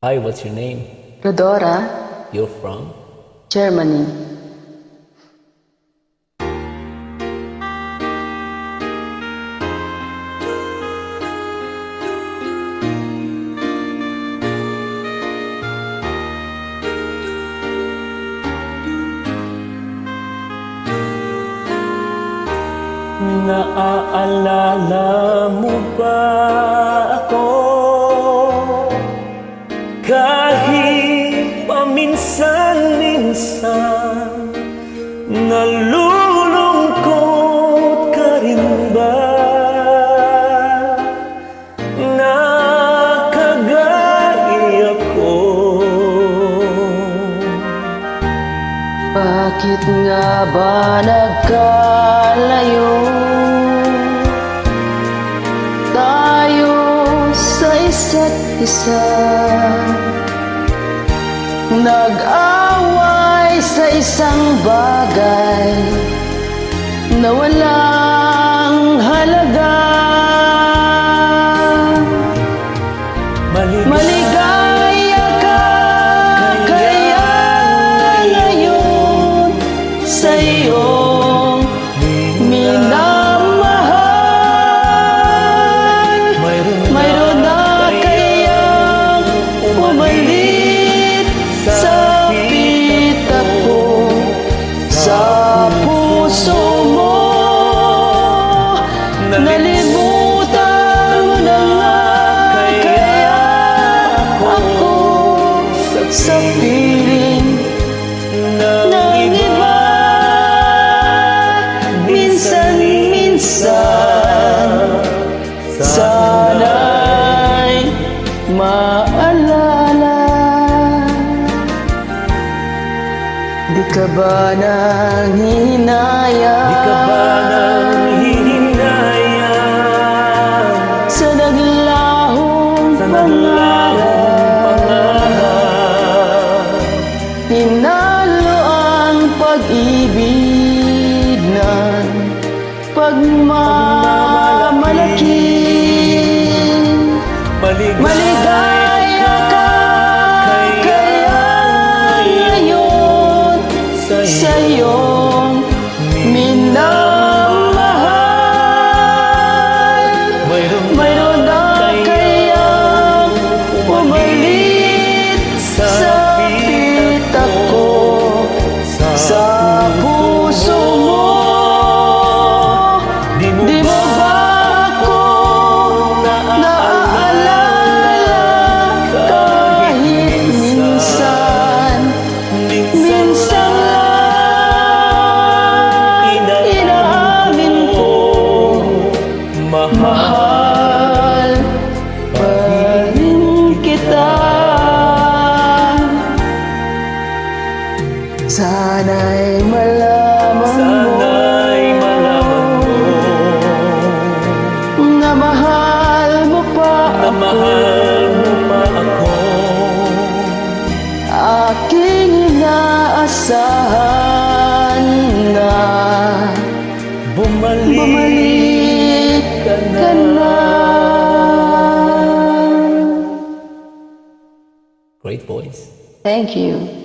Hi, what's your name? Rodora, You're from? Germany. Naaalala mo ba ako? Kahit paminsan-minsan nalulungkot ka rin ba? Nakagaya ko. Bakit nga ba nagkalayo tayo sa isa't isa? Nag-away sa isang bagay na walang halaga. Maligaya ka kaya ngayon sa iyong minamahal. Mayroon na kayang pumalit sa pita ko, sa puso mo. Nalimutan mo na nga kaya ako sa piling ng iba. Minsan-minsan sana'y maalala. Di ka ba nanghihinayang? Di ka ba nanghihinayang Sa naglahong pangarap? Tinalo ang pag-ibig ng pagmamalaki. Maligaya ka kaya ngayon sa iyong minamahal. Mayroon na kayang pumalit sa pita ko, sa puso mo. Di mo ba ako naaalala kahit minsan? Minsan lang inaamin ko, mahal pa rin kita. Sana'y malaman mo na mahal mo pa ako. Aking inaasahan na bumalik ka na. Great voice. Thank you.